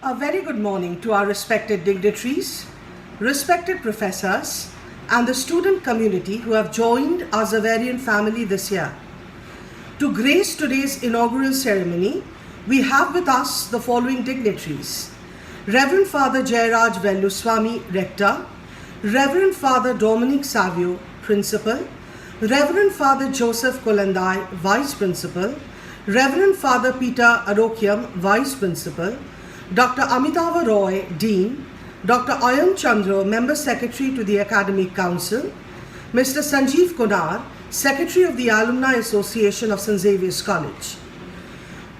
A very good morning to our respected dignitaries, respected professors, and the student community who have joined our Xaverian family this year. To grace today's inaugural ceremony, we have with us the following dignitaries: Reverend Father Jayaraj Velluswamy, Rector; Reverend Father Dominic Savio, Principal; Reverend Father Joseph Kolandai, Vice Principal; Reverend Father Peter Arokyam, Vice Principal; Dr. Amitava Roy, Dean; Dr. Ayan Chandra, Member Secretary to the Academic Council; Mr. Sanjeev Konar, Secretary of the Alumni Association of St. Xavier's College.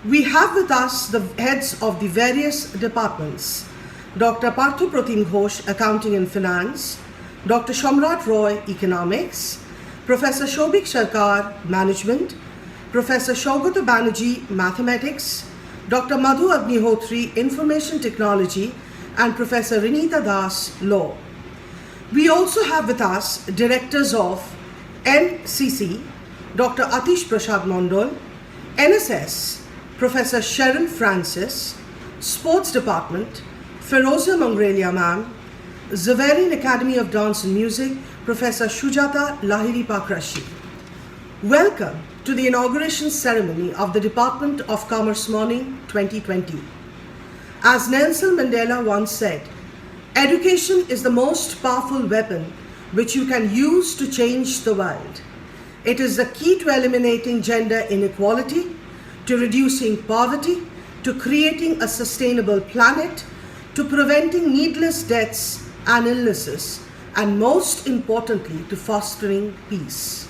We have with us the heads of the various departments: Dr. Parthu Pratim Ghosh, Accounting and Finance; Dr. Shamrat Roy, Economics; Professor Shobik Sarkar, Management; Professor Shaugata Banerjee, Mathematics; Dr. Madhu Agnihotri, Information Technology; and Professor Rinita Das, Law. We also have with us Directors of NCC, Dr. Atish Prasad Mondol; NSS, Professor Sharon Francis; Sports Department, Ferozia Mangrelia Ma'am; Xaverian Academy of Dance and Music, Professor Shujata Lahiri Pakrashi. Welcome to the inauguration ceremony of the Department of Commerce Morning 2020. As Nelson Mandela once said, education is the most powerful weapon which you can use to change the world. It is the key to eliminating gender inequality, to reducing poverty, to creating a sustainable planet, to preventing needless deaths and illnesses, and most importantly, to fostering peace.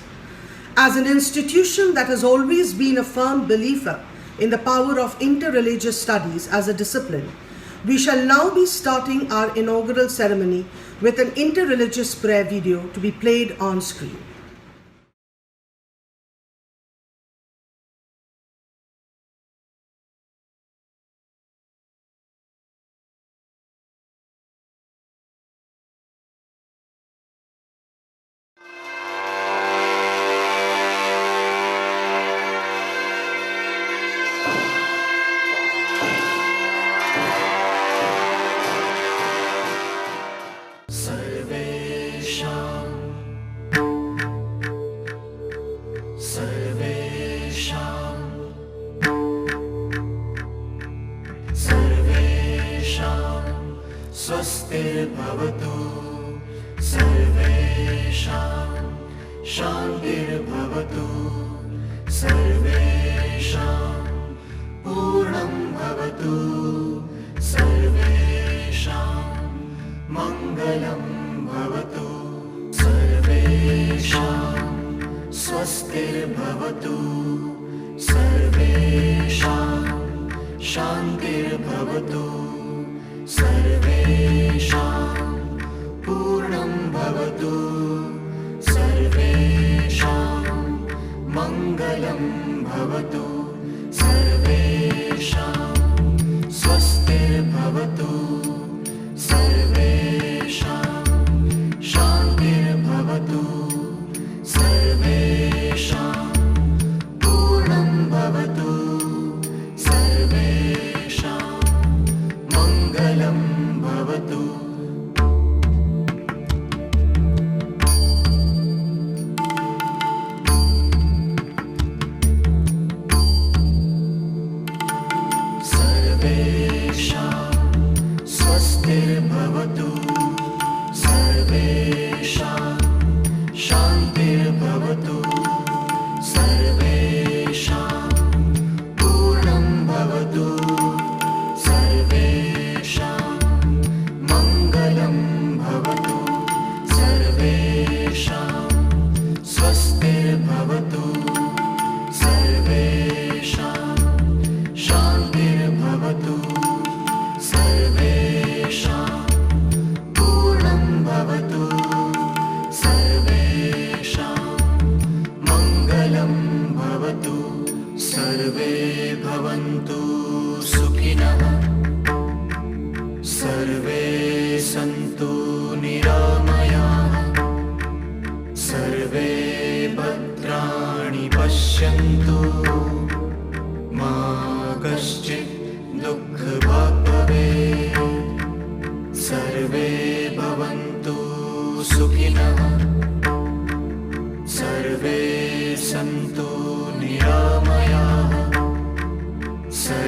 As an institution that has always been a firm believer in the power of interreligious studies as a discipline, we shall now be starting our inaugural ceremony with an interreligious prayer video to be played on screen. स्वस्तिर्भवतु सर्वेषां शान्तिर्भवतु सर्वेषां पूर्णं भवतु सर्वेषां मङ्गलं भवतु सर्वेषां स्वस्तिर्भवतु सर्वेषां शान्तिर्भवतु सर्वेषां पूर्णं भवतु सर्वेषां मङ्गलं भवतु सर्वेषां स्वस्तिर्भवतु सर्वेषां शान्तिर्भवतु सर्वेषां पूर्णं भवतु सर्वेषां मङ्गलं भवतु। सर्वेषां स्वस्तिर्भवतु सर्वेषां शान्तिर्भवतु सर्वेषां पूर्णं भवतु सर्वेषां मङ्गलं भवतु सर्वेषां स्वस्तिर्भवतु सर्वेषां शान्तिर्भवतु सर्वेषां पूर्णं भवतु सर्वेषां मङ्गलं भवतु सर्वे भवन्तु सुखिनः सर्वे सन्तु निरामयाः सर्वे भद्राणि पश्यन्तु मा कश्चित् दुःखभाग् भवेत्।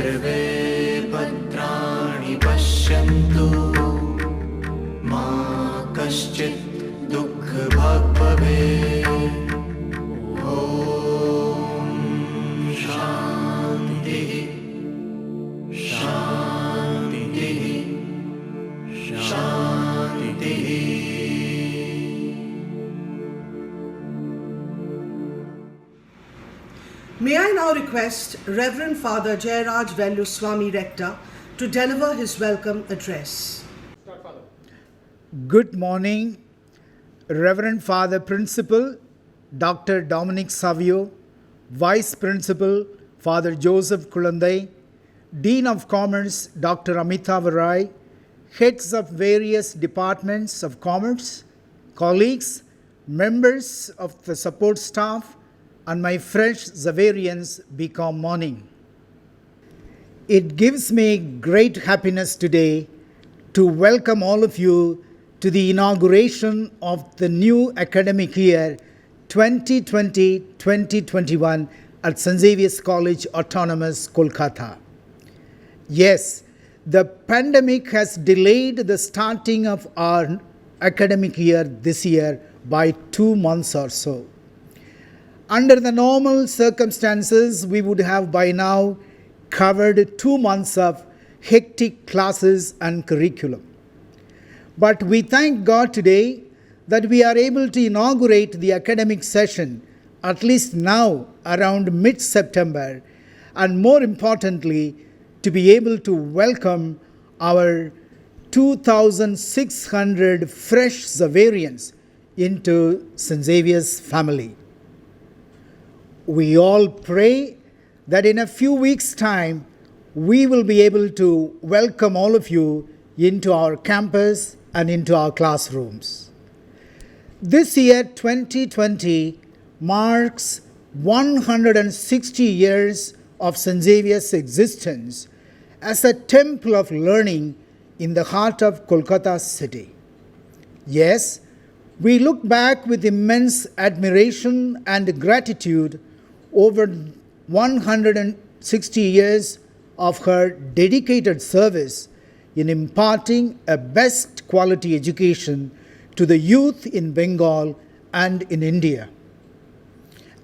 सर्वे भद्राणि पश्यन्तु मा कश्चित् दुःखभाग् भवेत्। ॐ शान्तिः शान्तिः शान्तिः। May I now request Reverend Father Jayaraj Veluswamy Rector to deliver his welcome address. Good morning, Reverend Father Principal Dr. Dominic Savio, Vice Principal Father Joseph Kulandai, Dean of Commerce Dr. Amitav Rai, heads of various departments of commerce, colleagues, members of the support staff, and my fresh Xaverians become morning. It gives me great happiness today to welcome all of you to the inauguration of the new academic year 2020-2021 at St. Xavier's College Autonomous, Kolkata. Yes, the pandemic has delayed the starting of our academic year this year by 2 months or so. Under the normal circumstances, we would have by now covered 2 months of hectic classes and curriculum. But we thank God today that we are able to inaugurate the academic session at least now around mid-September, and more importantly, to be able to welcome our 2,600 fresh Xaverians into St. Xavier's family. We all pray that in a few weeks' time, we will be able to welcome all of you into our campus and into our classrooms. This year, 2020, marks 160 years of St. Xavier's existence as a temple of learning in the heart of Kolkata city. Yes, we look back with immense admiration and gratitude over 160 years of her dedicated service in imparting a best quality education to the youth in Bengal and in India.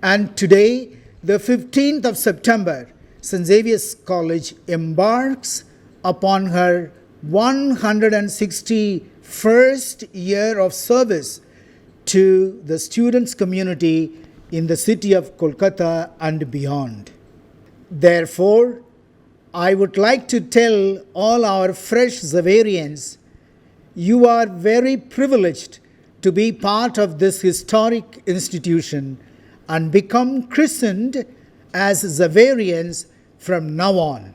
And today, the 15th of September, St. Xavier's College embarks upon her 161st year of service to the students' community in the city of Kolkata and beyond. Therefore, I would like to tell all our fresh Xaverians, you are very privileged to be part of this historic institution and become christened as Xaverians from now on.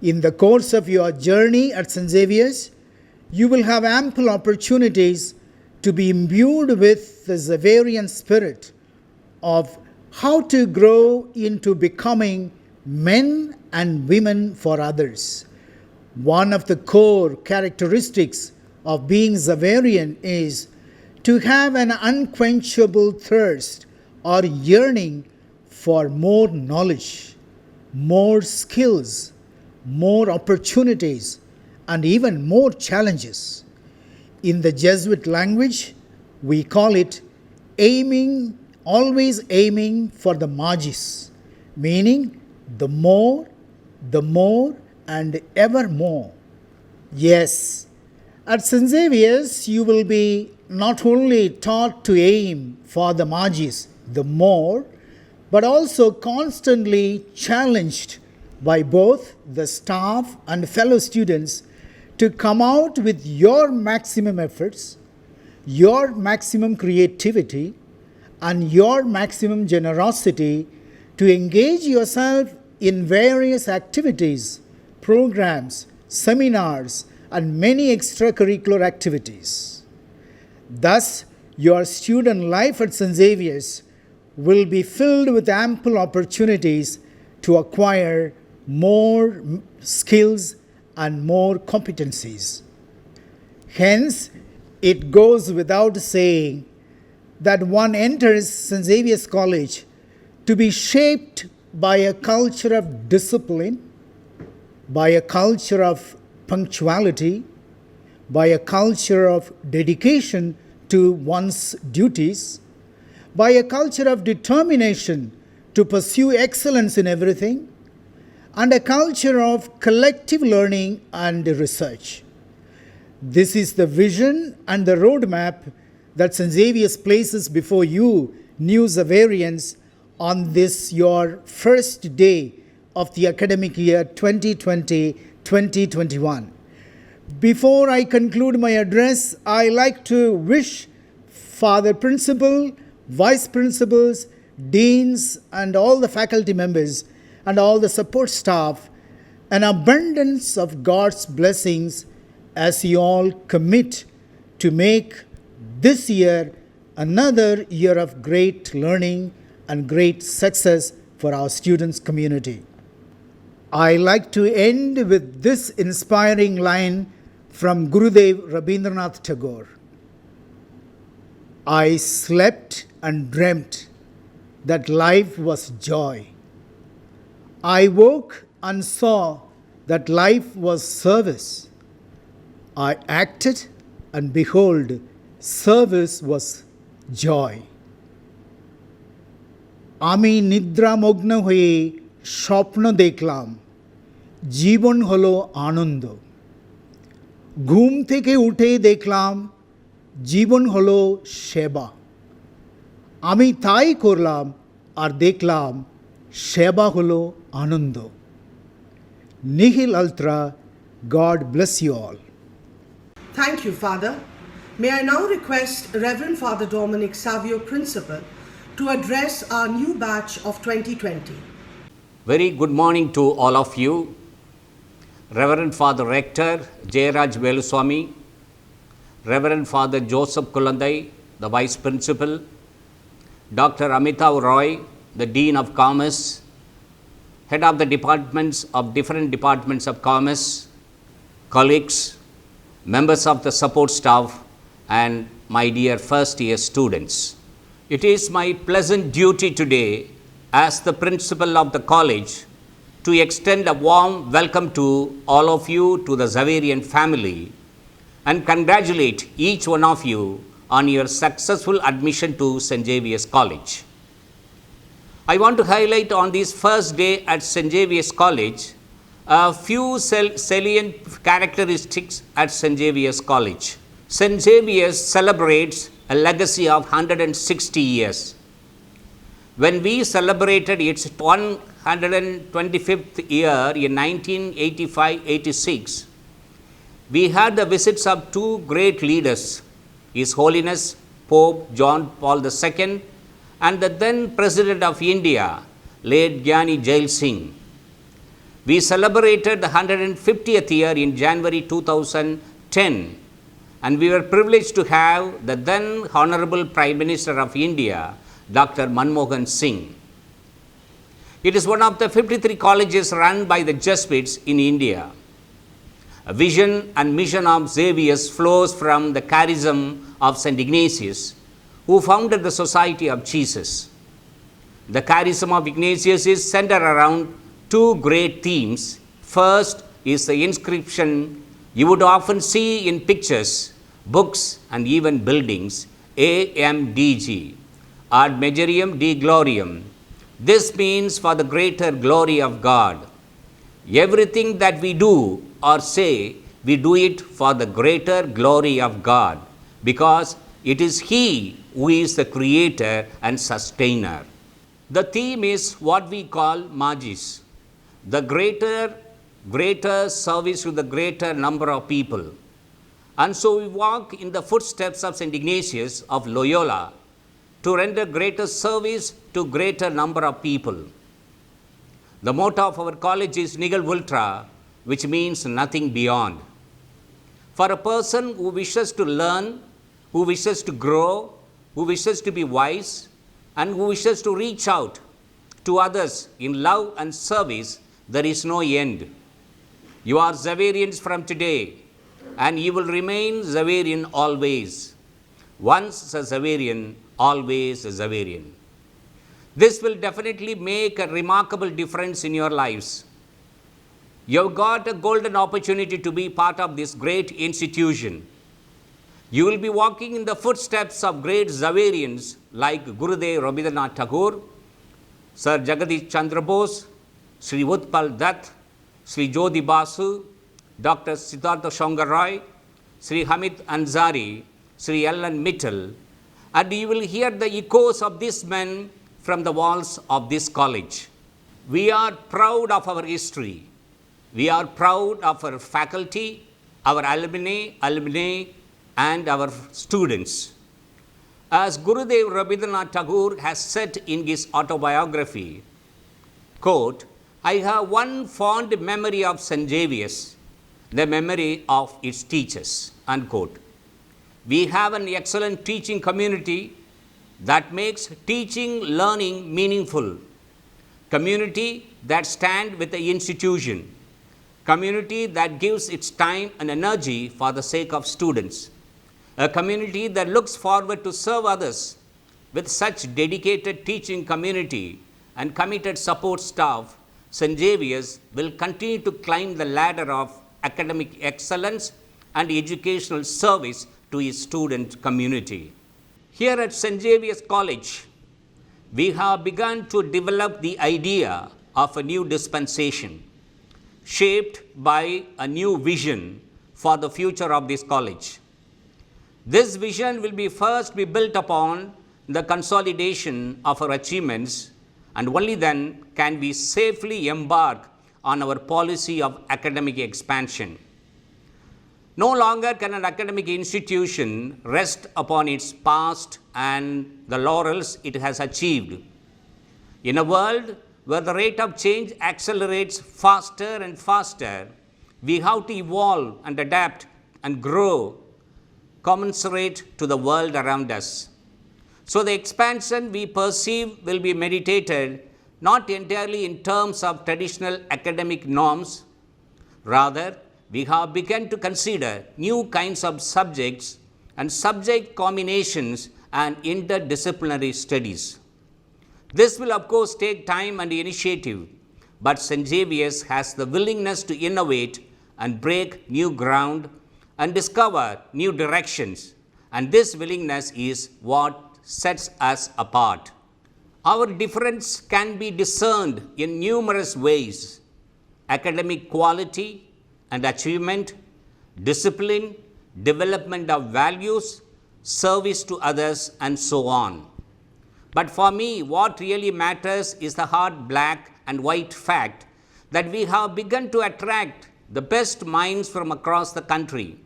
In the course of your journey at St. Xavier's, you will have ample opportunities to be imbued with the Xaverian spirit of how to grow into becoming men and women for others. One of the core characteristics of being Xaverian is to have an unquenchable thirst or yearning for more knowledge, more skills, more opportunities, and even more challenges. In the Jesuit language, we call it always aiming for the magis, meaning the more, and ever more. Yes, at St. Xavier's, you will be not only taught to aim for the magis, the more, but also constantly challenged by both the staff and fellow students to come out with your maximum efforts, your maximum creativity, and your maximum generosity to engage yourself in various activities, programs, seminars, and many extracurricular activities. Thus, your student life at St. Xavier's will be filled with ample opportunities to acquire more skills and more competencies. Hence, it goes without saying that one enters St. Xavier's College to be shaped by a culture of discipline, by a culture of punctuality, by a culture of dedication to one's duties, by a culture of determination to pursue excellence in everything, and a culture of collective learning and research. This is the vision and the roadmap that St. Xavier's places before you, new Xaverians, on this your first day of the academic year 2020-2021. Before I conclude my address, I like to wish Father Principal, Vice Principals, Deans, and all the faculty members and all the support staff an abundance of God's blessings as you all commit to make this year another year of great learning and great success for our students' community. I like to end with this inspiring line from Gurudev Rabindranath Tagore. I slept and dreamt that life was joy. I woke and saw that life was service. I acted and behold, service was joy. আমি নিদ্রামগ্ন হয়ে স্বপ্ন দেখলাম, জীবন হলো আনন্দ। ঘুম থেকে উঠে দেখলাম, জীবন হলো সেবা। আমি তাই করলাম আর দেখলাম, সেবা হলো আনন্দ। Nihil altra, God bless you all. Thank you, Father. May I now request Reverend Father Dominic Savio, Principal, to address our new batch of 2020. Very good morning to all of you. Reverend Father Rector Jayaraj Veluswamy, Reverend Father Joseph Kulandai, the Vice Principal, Dr. Amitav Roy, the Dean of Commerce, Head of the departments of different departments of Commerce, colleagues, members of the support staff, and my dear first year students. It is my pleasant duty today as the principal of the college to extend a warm welcome to all of you to the Xaverian family and congratulate each one of you on your successful admission to St. Xavier's College. I want to highlight on this first day at St. Xavier's College a few salient characteristics at St. Xavier's College. St. Xavier's celebrates a legacy of 160 years. When we celebrated its 125th year in 1985-86, we had the visits of two great leaders, His Holiness Pope John Paul II and the then President of India, late Gyani Jail Singh. We celebrated the 150th year in January 2010, and we were privileged to have the then Honorable Prime Minister of India, Dr. Manmohan Singh. It is one of the 53 colleges run by the Jesuits in India. A vision and mission of Xavier's flows from the charism of St. Ignatius, who founded the Society of Jesus. The charism of Ignatius is centered around two great themes. First is the inscription you would often see in pictures, books, and even buildings, AMDG, Ad Majorem Dei Gloriam. This means for the greater glory of God. Everything that we do or say, we do it for the greater glory of God, because it is He who is the creator and sustainer. The theme is what we call Magis, the greater service to the greater number of people. And so we walk in the footsteps of St. Ignatius of Loyola to render greater service to greater number of people. The motto of our college is Nihil ultra, which means nothing beyond. For a person who wishes to learn, who wishes to grow, who wishes to be wise, and who wishes to reach out to others in love and service, there is no end. You are Xaverians from today, and you will remain Xaverian always. Once a Xaverian, always a Xaverian. This will definitely make a remarkable difference in your lives. You have got a golden opportunity to be part of this great institution. You will be walking in the footsteps of great Zaverians like Gurudev Rabindranath Tagore, Sir Jagadish Chandra Bose, Sri Utpal Dutt, Sri Jyoti Basu, Dr. Siddhartha Shankar Roy, Sri Hamid Ansari, Sri Ellen Mittal, and you will hear the echoes of these men from the walls of this college. We are proud of our history. We are proud of our faculty, our alumni, and our students. As Gurudev Rabindranath Tagore has said in his autobiography, quote, I have one fond memory of St. Xavier's, the memory of its teachers, unquote. We have an excellent teaching community that makes teaching, learning meaningful. Community that stands with the institution. Community that gives its time and energy for the sake of students. A community that looks forward to serve others. With such dedicated teaching community and committed support staff, St. Xavier's will continue to climb the ladder of academic excellence and educational service to its student community. Here at St. Xavier's College, we have begun to develop the idea of a new dispensation, shaped by a new vision for the future of this college. This vision will be first be built upon the consolidation of our achievements, and only then can we safely embark on our policy of academic expansion. No longer can an academic institution rest upon its past and the laurels it has achieved. In a world where the rate of change accelerates faster and faster, we have to evolve and adapt and grow commensurate to the world around us. So the expansion we perceive will be meditated not entirely in terms of traditional academic norms. Rather, we have begun to consider new kinds of subjects and subject combinations and interdisciplinary studies. This will of course take time and initiative, but St. Xavier's has the willingness to innovate and break new ground and discover new directions, and this willingness is what sets us apart. Our difference can be discerned in numerous ways: academic quality and achievement, discipline, development of values, service to others, and so on. But for me, what really matters is the hard black and white fact that we have begun to attract the best minds from across the country.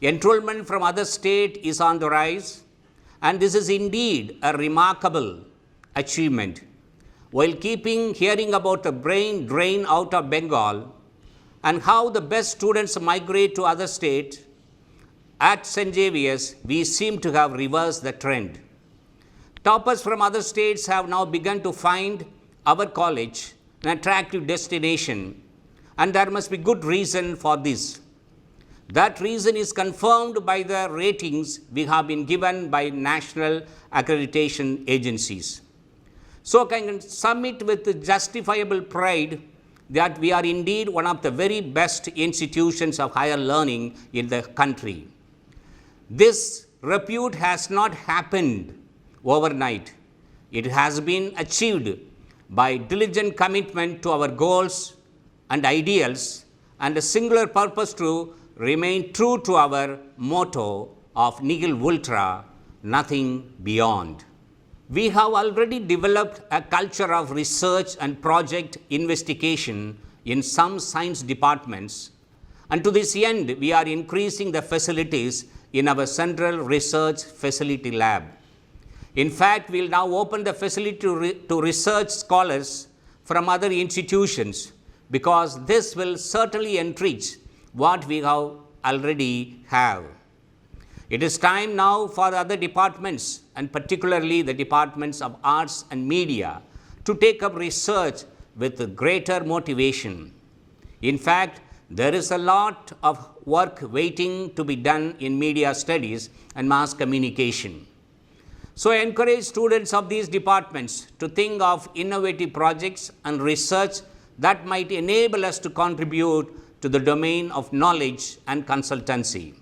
Enrollment from other states is on the rise, and this is indeed a remarkable achievement. While hearing about the brain drain out of Bengal and how the best students migrate to other states, at St. Xavier's, we seem to have reversed the trend. Toppers from other states have now begun to find our college an attractive destination, and there must be good reason for this. That reason is confirmed by the ratings we have been given by national accreditation agencies. So I can submit with justifiable pride that we are indeed one of the very best institutions of higher learning in the country. This repute has not happened overnight. It has been achieved by diligent commitment to our goals and ideals and a singular purpose to remain true to our motto of nihil ultra, nothing beyond. We have already developed a culture of research and project investigation in some science departments, and to this end, we are increasing the facilities in our Central Research Facility Lab. In fact, we will now open the facility to research scholars from other institutions, because this will certainly enrich what we have already have. It is time now for the other departments, and particularly the departments of arts and media, to take up research with greater motivation. In fact, there is a lot of work waiting to be done in media studies and mass communication. So I encourage students of these departments to think of innovative projects and research that might enable us to contribute to the domain of knowledge and consultancy.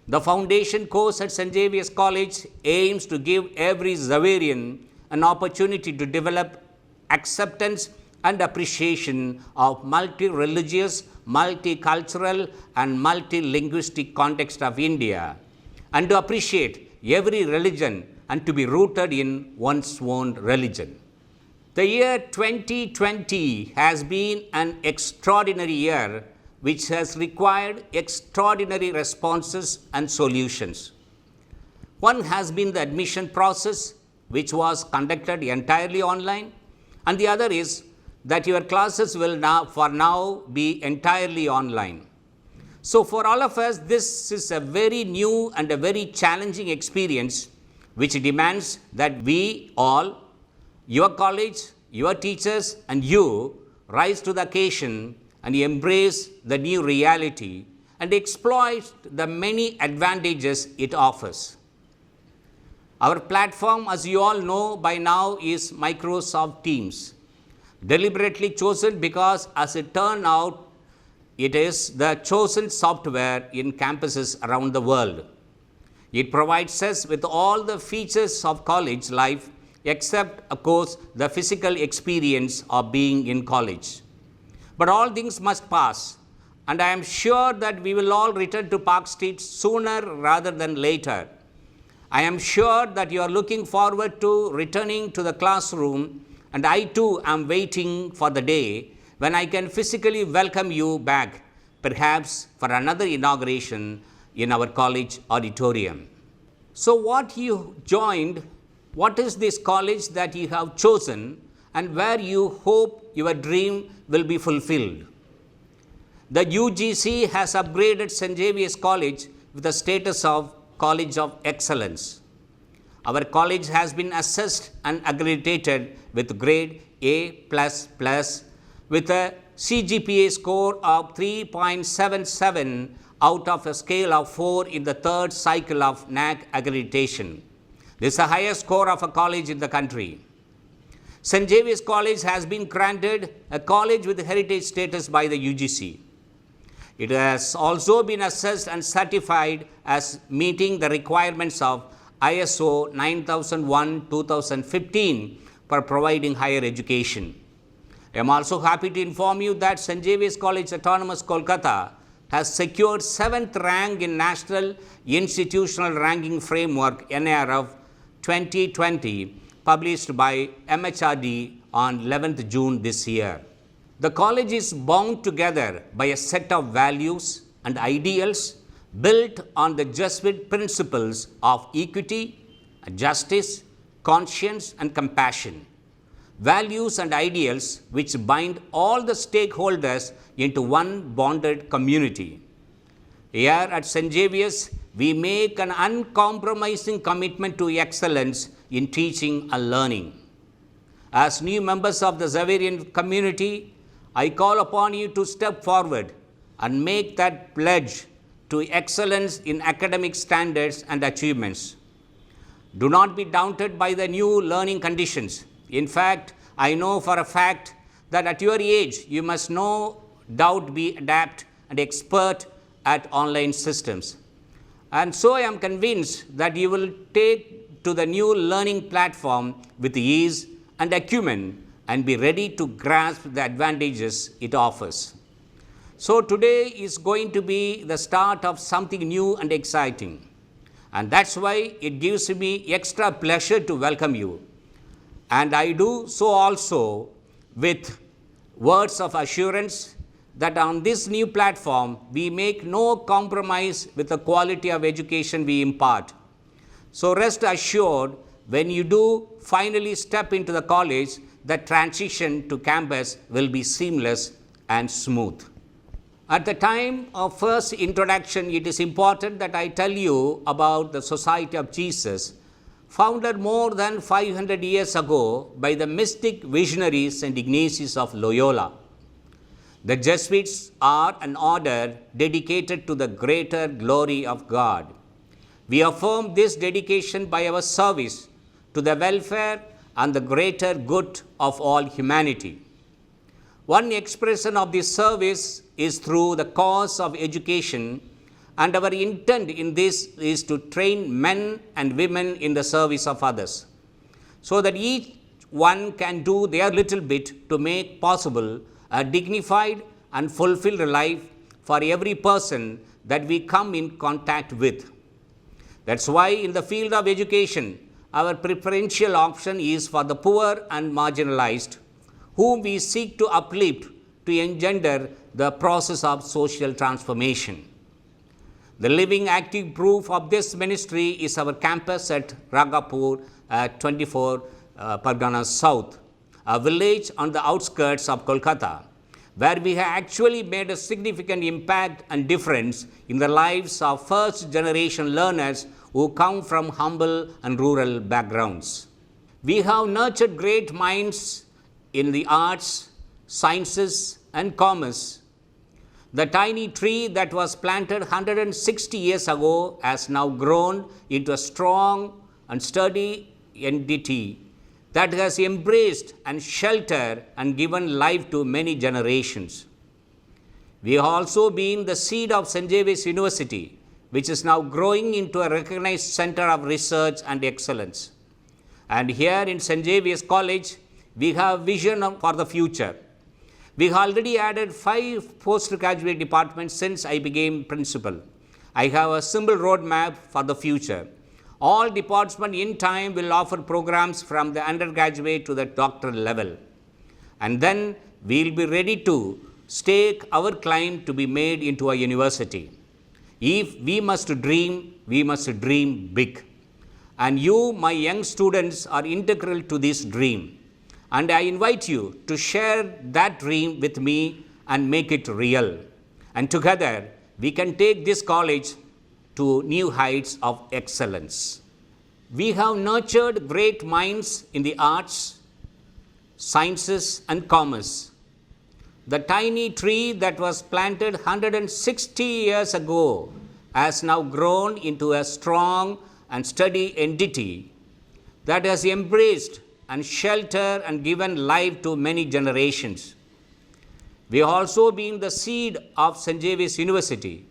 The foundation course at St. Xavier's College aims to give every Xaverian an opportunity to develop acceptance and appreciation of multi-religious, multicultural and multilinguistic context of India, and to appreciate every religion and to be rooted in one's own religion. The year 2020 has been an extraordinary year which has required extraordinary responses and solutions. One has been the admission process, which was conducted entirely online, and the other is that your classes will now be entirely online. So for all of us, this is a very new and a very challenging experience which demands that we all, your college, your teachers and you, rise to the occasion and embrace the new reality and exploit the many advantages it offers. Our platform, as you all know by now, is Microsoft Teams, deliberately chosen because, as it turned out, it is the chosen software in campuses around the world. It provides us with all the features of college life, except, of course, the physical experience of being in college. But all things must pass, and I am sure that we will all return to Park Street sooner rather than later. I am sure that you are looking forward to returning to the classroom, and I too am waiting for the day when I can physically welcome you back, perhaps for another inauguration in our college auditorium. So what you joined, what is this college that you have chosen, and where you hope your dream will be fulfilled? The UGC has upgraded St. Xavier's College with the status of College of Excellence. Our college has been assessed and accredited with grade A++ with a CGPA score of 3.77 out of a scale of 4 in the third cycle of NAAC accreditation. This is the highest score of a college in the country. St. Xavier's College has been granted a college with heritage status by the UGC. It has also been assessed and certified as meeting the requirements of ISO 9001:2015 for providing higher education. I am also happy to inform you that St. Xavier's College Autonomous Kolkata has secured 7th rank in National Institutional Ranking Framework NIRF 2020, published by MHRD on 11th June this year. The college is bound together by a set of values and ideals built on the Jesuit principles of equity, justice, conscience, and compassion. Values and ideals which bind all the stakeholders into one bonded community. Here at St. Xavier's, we make an uncompromising commitment to excellence in teaching and learning. As new members of the Xaverian community, I call upon you to step forward and make that pledge to excellence in academic standards and achievements. Do not be daunted by the new learning conditions. In fact, I know for a fact that at your age, you must no doubt be adept and expert at online systems. And so I am convinced that you will take to the new learning platform with ease and acumen and be ready to grasp the advantages it offers. So today is going to be the start of something new and exciting. And that's why it gives me extra pleasure to welcome you. And I do so also with words of assurance that on this new platform, we make no compromise with the quality of education we impart. So rest assured, when you do finally step into the college, the transition to campus will be seamless and smooth. At the time of first introduction, it is important that I tell you about the Society of Jesus, founded more than 500 years ago by the mystic visionary St. Ignatius of Loyola. The Jesuits are an order dedicated to the greater glory of God. We affirm this dedication by our service to the welfare and the greater good of all humanity. One expression of this service is through the cause of education, and our intent in this is to train men and women in the service of others, so that each one can do their little bit to make possible a dignified and fulfilled life for every person that we come in contact with. That's why in the field of education, our preferential option is for the poor and marginalized, whom we seek to uplift to engender the process of social transformation. The living active proof of this ministry is our campus at Ragapur, 24 Parganas South, a village on the outskirts of Kolkata, where we have actually made a significant impact and difference in the lives of first generation learners who come from humble and rural backgrounds. We have nurtured great minds in the arts, sciences, and commerce. The tiny tree that was planted 160 years ago has now grown into a strong and sturdy entity that has embraced and sheltered and given life to many generations. We have also been the seed of St. Xavier's University, which is now growing into a recognized center of research and excellence. And here in St. Xavier's College, we have vision for the future. We have already added 5 postgraduate departments since I became principal. I have a simple roadmap for the future. All departments in time will offer programs from the undergraduate to the doctoral level. And then we will be ready to stake our claim to be made into a university. If we must dream big. And you, my young students, are integral to this dream. And I invite you to share that dream with me and make it real. And together, we can take this college to new heights of excellence. We have nurtured great minds in the arts, sciences, and commerce. The tiny tree that was planted 160 years ago has now grown into a strong and steady entity that has embraced and sheltered and given life to many generations. We have also been the seed of St. Xavier's University,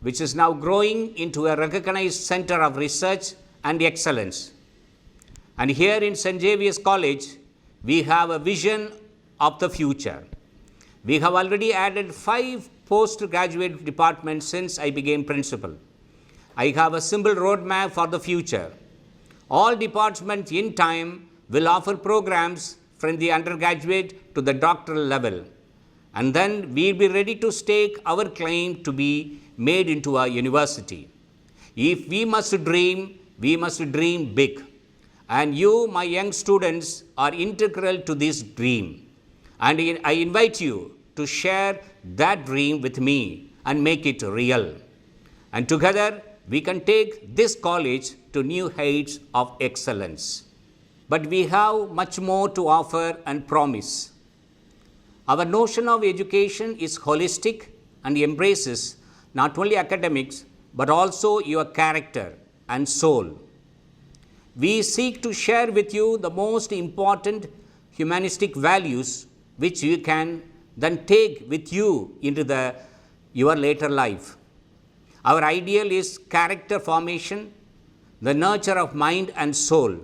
which is now growing into a recognized center of research and excellence. And here in St. Xavier's College, we have a vision of the future. We have already added 5 postgraduate departments since I became principal. I have a simple roadmap for the future. All departments in time will offer programs from the undergraduate to the doctoral level. And then we'll be ready to stake our claim to be made into a university. If we must dream big. And you, my young students, are integral to this dream. And I invite you to share that dream with me and make it real. And together, we can take this college to new heights of excellence. But we have much more to offer and promise. Our notion of education is holistic and embraces not only academics, but also your character and soul. We seek to share with you the most important humanistic values which you can then take with you into your later life. Our ideal is character formation, the nurture of mind and soul.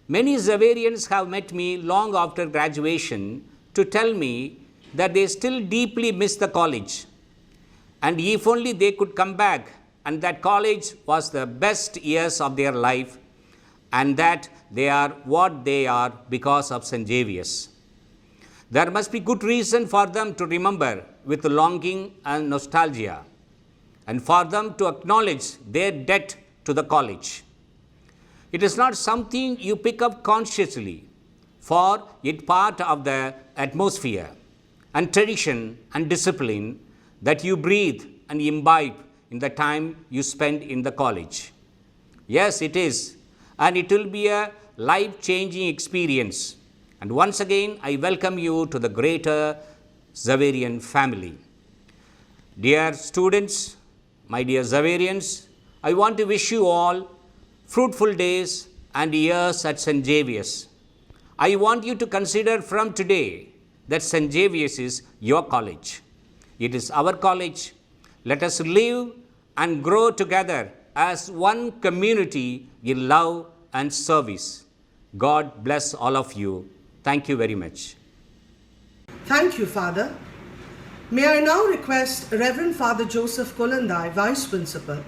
Many Xaverians have met me long after graduation to tell me that they still deeply miss the college. And if only they could come back, and that college was the best years of their life, and that they are what they are because of St. Xavier's. There must be good reason for them to remember with longing and nostalgia, and for them to acknowledge their debt to the college. It is not something you pick up consciously, for it part of the atmosphere and tradition and discipline that you breathe and imbibe in the time you spend in the college. Yes, it is, and it will be a life-changing experience. And once again, I welcome you to the greater Xaverian family. Dear students, my dear Xaverians, I want to wish you all fruitful days and years at St. Xavier's. I want you to consider from today that St. Xavier's is your college. It is our college. Let us live and grow together as one community in love and service. God bless all of you. Thank you very much. Thank you, Father. May I now request Reverend Father Joseph Kolandai, Vice Principal,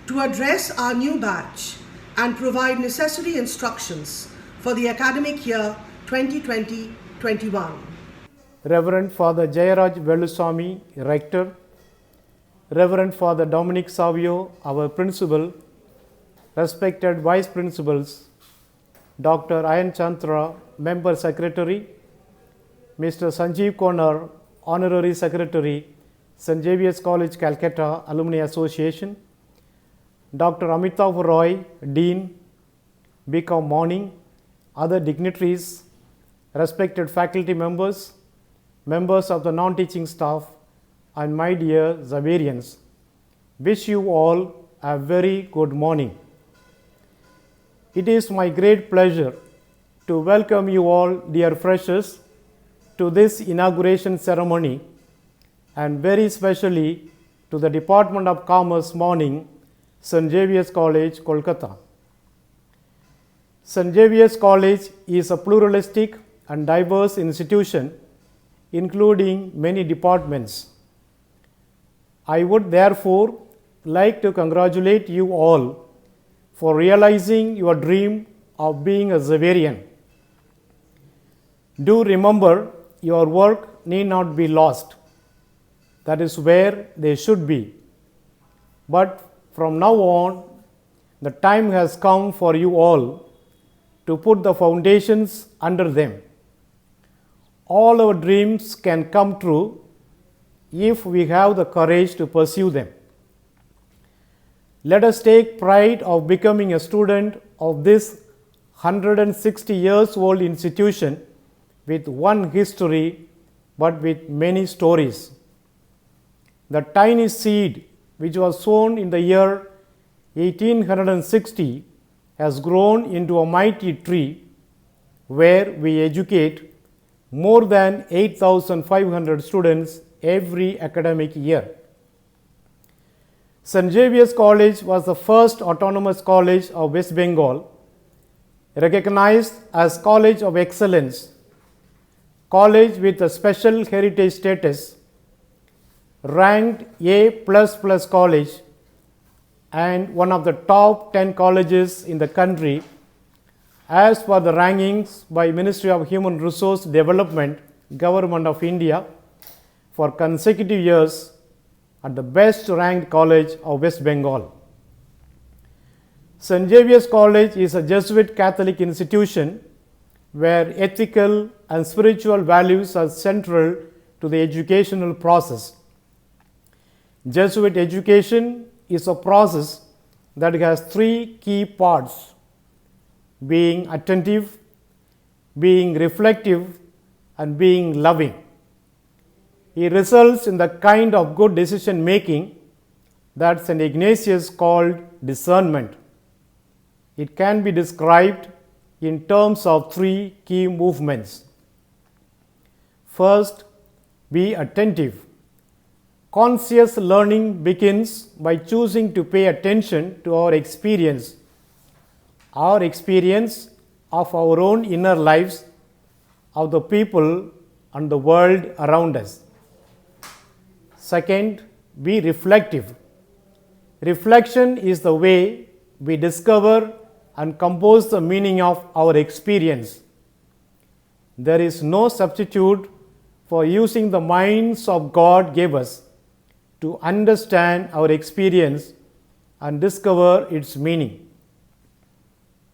to address our new batch and provide necessary instructions for the academic year 2020-21. Reverend Father Jayaraj Velusamy, Rector, Reverend Father Dominic Savio, our Principal, respected Vice Principals, Dr. Ayan Chantra, Member Secretary, Mr. Sanjeev Konar, Honorary Secretary, St. Xavier's College, Calcutta Alumni Association, Dr. Amitav Roy, Dean, BCom Morning, other dignitaries, respected faculty members, members of the non-teaching staff, and my dear Xaverians, wish you all a very good morning. It is my great pleasure to welcome you all, dear freshers, to this inauguration ceremony, and very specially to the Department of Commerce Morning, St. Xavier's College, Kolkata. St. Xavier's College is a pluralistic and diverse institution, including many departments. I would therefore like to congratulate you all for realizing your dream of being a Xaverian. Do remember, your work need not be lost. That is where they should be. But from now on, the time has come for you all to put the foundations under them. All our dreams can come true if we have the courage to pursue them. Let us take pride of becoming a student of this 160 years old institution with one history but with many stories. The tiny seed which was sown in the year 1860 has grown into a mighty tree where we educate more than 8,500 students every academic year. St. Xavier's College was the first autonomous college of West Bengal, recognized as College of Excellence, college with a special heritage status, ranked A++ college, and one of the top 10 colleges in the country as per the rankings by Ministry of Human Resource Development, Government of India, for consecutive years at the best ranked college of West Bengal. St. Xavier's College is a Jesuit Catholic institution where ethical and spiritual values are central to the educational process. Jesuit education is a process that has three key parts: being attentive, being reflective, and being loving. It results in the kind of good decision making that St. Ignatius called discernment. It can be described in terms of three key movements. First, be attentive. Conscious learning begins by choosing to pay attention to our experience of our own inner lives, of the people and the world around us. Second, be reflective. Reflection is the way we discover and compose the meaning of our experience. There is no substitute for using the minds of God gave us to understand our experience and discover its meaning.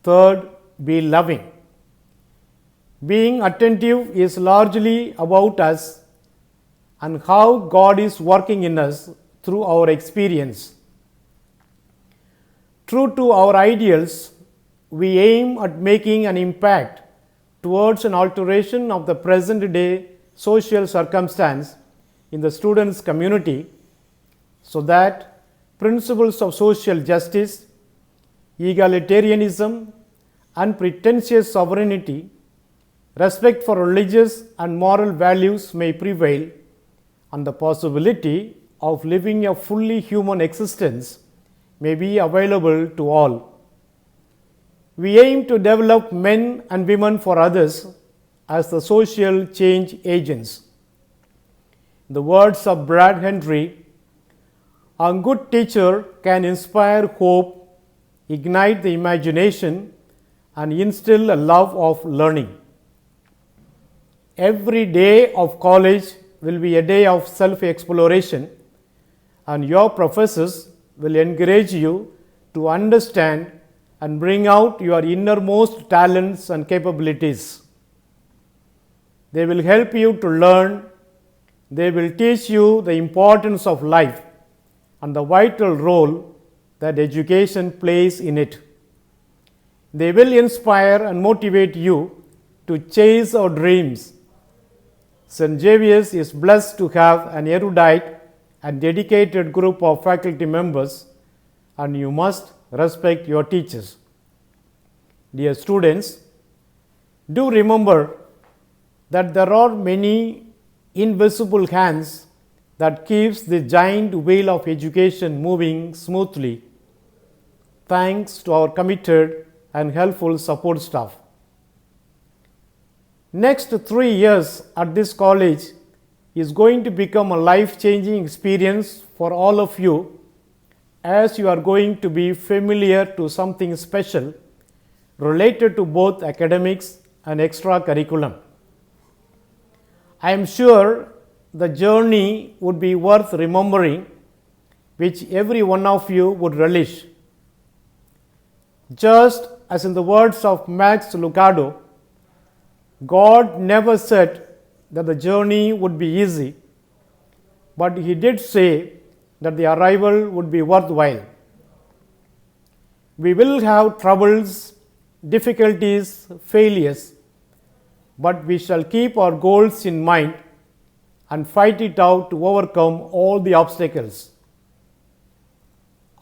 Third, be loving. Being attentive is largely about us and how God is working in us through our experience. True to our ideals, we aim at making an impact towards an alteration of the present day social circumstance in the students' community, so that principles of social justice, egalitarianism, unpretentious sovereignty, respect for religious and moral values may prevail, and the possibility of living a fully human existence may be available to all. We aim to develop men and women for others as the social change agents. In the words of Brad Henry, a good teacher can inspire hope, ignite the imagination, and instill a love of learning. Every day of college will be a day of self-exploration, and your professors will encourage you to understand and bring out your innermost talents and capabilities. They will help you to learn. They will teach you the importance of life and the vital role that education plays in it. They will inspire and motivate you to chase our dreams. St. Xavier's is blessed to have an erudite and dedicated group of faculty members, and you must respect your teachers. Dear students, do remember that there are many invisible hands that keeps the giant wheel of education moving smoothly, thanks to our committed and helpful support staff. Next 3 years at this college is going to become a life-changing experience for all of you, as you are going to be familiar to something special related to both academics and extracurriculum. I am sure the journey would be worth remembering, which every one of you would relish. Just as in the words of Max Lucado, God never said that the journey would be easy, but He did say that the arrival would be worthwhile. We will have troubles, difficulties, failures, but we shall keep our goals in mind and fight it out to overcome all the obstacles.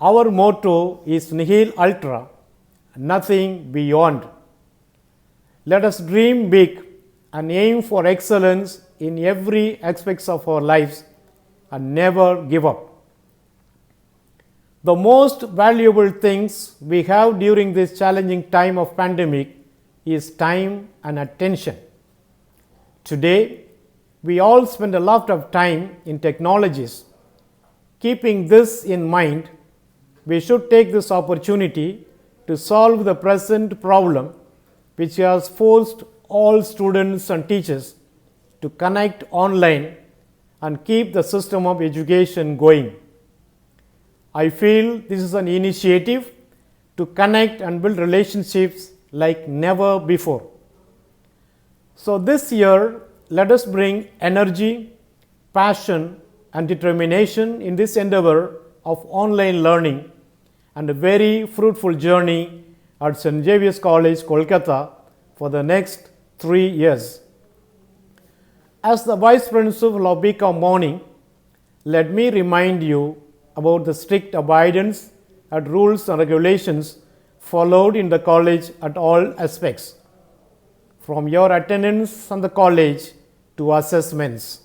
Our motto is Nihil Ultra, nothing beyond. Let us dream big and aim for excellence in every aspect of our lives and never give up. The most valuable things we have during this challenging time of pandemic is time and attention. Today, we all spend a lot of time in technologies. Keeping this in mind, we should take this opportunity to solve the present problem, which has forced all students and teachers to connect online and keep the system of education going. I feel this is an initiative to connect and build relationships like never before. So this year, let us bring energy, passion, and determination in this endeavor of online learning and a very fruitful journey at St. Xavier's College, Kolkata for the next 3 years. As the Vice Principal of BCom Morning, let me remind you about the strict abidance and rules and regulations followed in the college at all aspects, from your attendance on the college to assessments.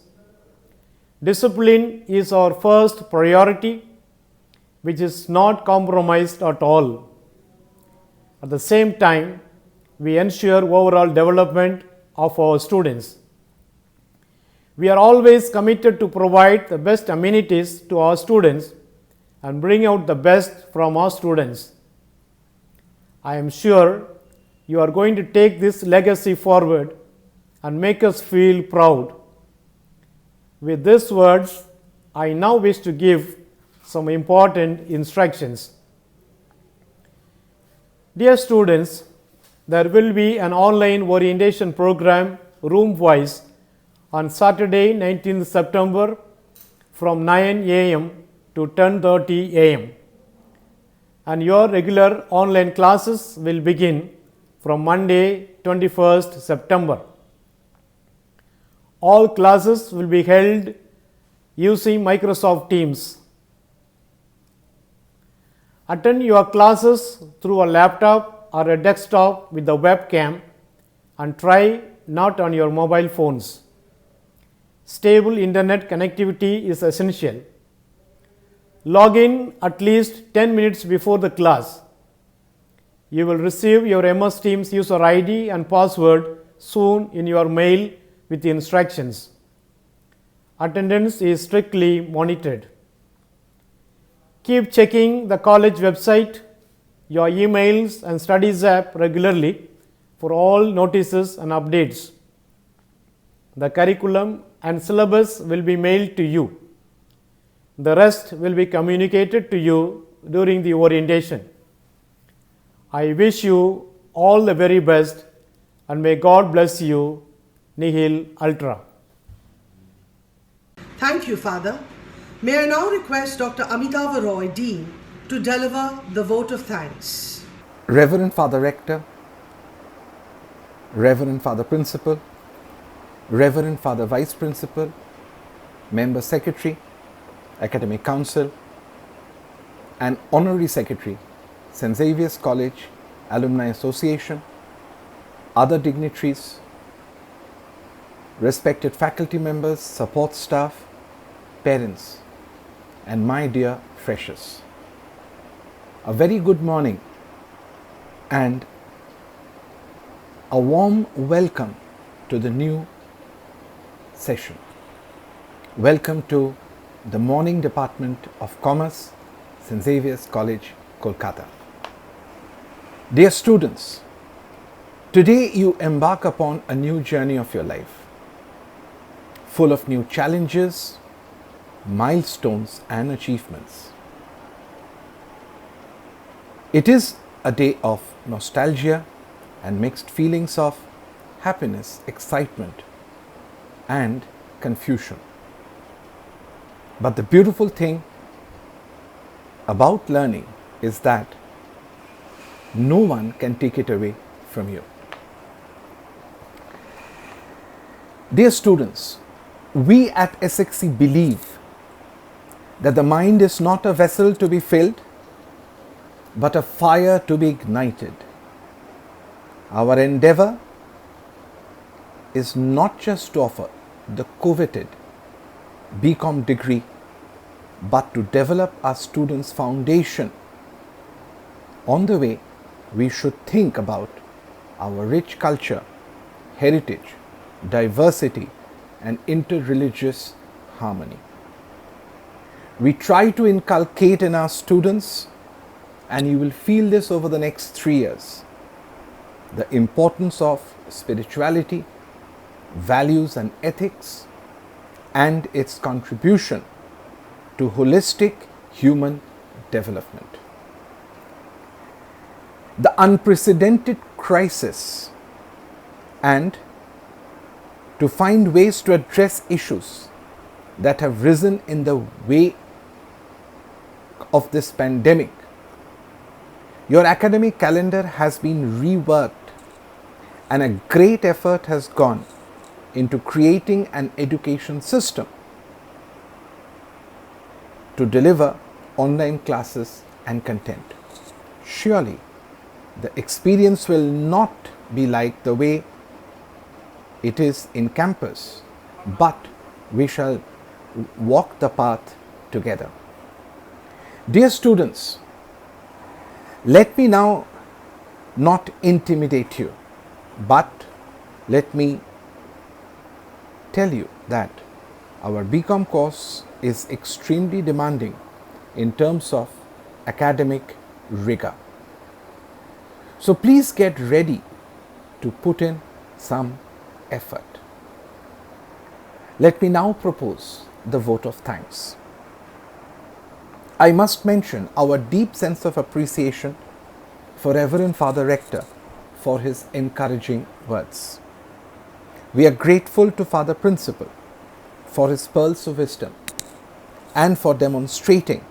Discipline is our first priority, which is not compromised at all. At the same time, we ensure overall development of our students. We are always committed to provide the best amenities to our students and bring out the best from our students. I am sure you are going to take this legacy forward and make us feel proud. With these words, I now wish to give some important instructions. Dear students, there will be an online orientation program room-wise on Saturday, 19th September from 9 a.m. to 10:30 a.m. And your regular online classes will begin from Monday, 21st September. All classes will be held using Microsoft Teams. Attend your classes through a laptop or a desktop with a webcam and try not on your mobile phones. Stable internet connectivity is essential. Log in at least 10 minutes before the class. You will receive your MS Teams user ID and password soon in your mail with the instructions. Attendance is strictly monitored. Keep checking the college website, your emails and studies app regularly for all notices and updates. The curriculum and syllabus will be mailed to you. The rest will be communicated to you during the orientation. I wish you all the very best and may God bless you. Nihil Ultra. Thank you, Father. May I now request Dr. Amitava Roy, Dean, to deliver the vote of thanks. Reverend Father Rector, Reverend Father Principal, Reverend Father Vice Principal, Member Secretary, Academic Council, and Honorary Secretary, St. Xavier's College Alumni Association, other dignitaries, respected faculty members, support staff, parents, and my dear freshers. A very good morning and a warm welcome to the new session. Welcome to the Morning Department of Commerce, St. Xavier's College, Kolkata. Dear students, today you embark upon a new journey of your life, full of new challenges, milestones and achievements. It is a day of nostalgia and mixed feelings of happiness, excitement and confusion. But the beautiful thing about learning is that no one can take it away from you. Dear students, we at SXC believe that the mind is not a vessel to be filled, but a fire to be ignited. Our endeavor is not just to offer the coveted BCom degree, but to develop our students' foundation. On the way, we should think about our rich culture, heritage, diversity, and interreligious harmony. We try to inculcate in our students, and you will feel this over the next 3 years, the importance of spirituality, values and ethics, and its contribution to holistic human development. The unprecedented crisis and to find ways to address issues that have risen in the way of this pandemic. Your academic calendar has been reworked and a great effort has gone into creating an education system to deliver online classes and content. Surely, the experience will not be like the way it is in campus, but we shall walk the path together. Dear students, let me now not intimidate you, but let me tell you that our BCom course is extremely demanding in terms of academic rigor. So please get ready to put in some effort. Let me now propose the vote of thanks. I must mention our deep sense of appreciation for Reverend Father Rector for his encouraging words. We are grateful to Father Principal for his pearls of wisdom and for demonstrating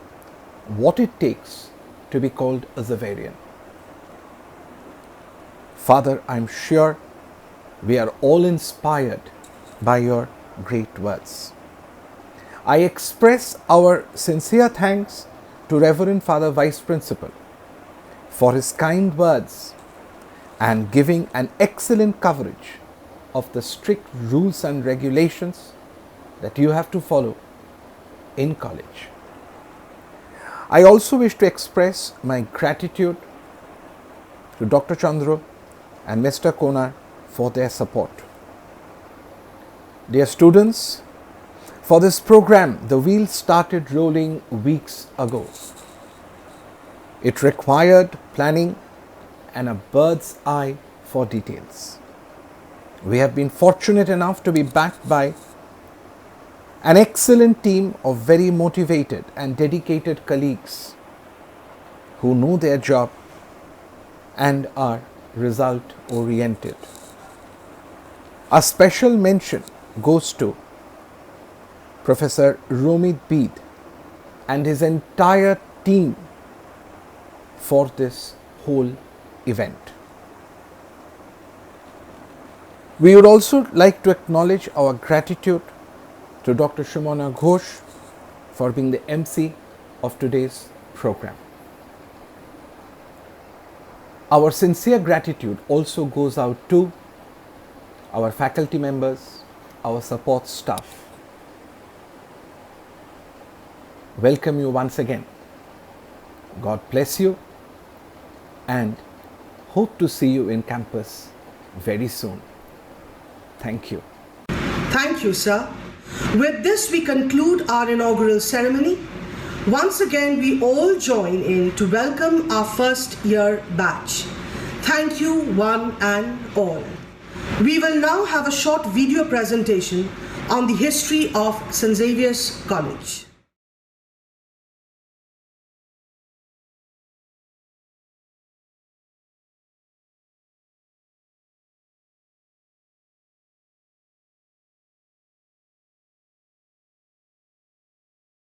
what it takes to be called a Xaverian. Father, I am sure we are all inspired by your great words. I express our sincere thanks to Reverend Father Vice Principal for his kind words and giving an excellent coverage of the strict rules and regulations that you have to follow in college. I also wish to express my gratitude to Dr. Chandra and Mr. Konar for their support. Dear students, for this program, the wheels started rolling weeks ago. It required planning and a bird's eye for details. We have been fortunate enough to be backed by an excellent team of very motivated and dedicated colleagues who know their job and are result oriented. A special mention goes to Professor Romit Beed and his entire team for this whole event. We would also like to acknowledge our gratitude to Dr. Shumona Ghosh for being the MC of today's program. Our sincere gratitude also goes out to our faculty members, our support staff. Welcome you once again. God bless you and hope to see you in campus very soon. Thank you. Thank you, sir. With this, we conclude our inaugural ceremony. Once again, we all join in to welcome our first year batch. Thank you, one and all. We will now have a short video presentation on the history of St. Xavier's College.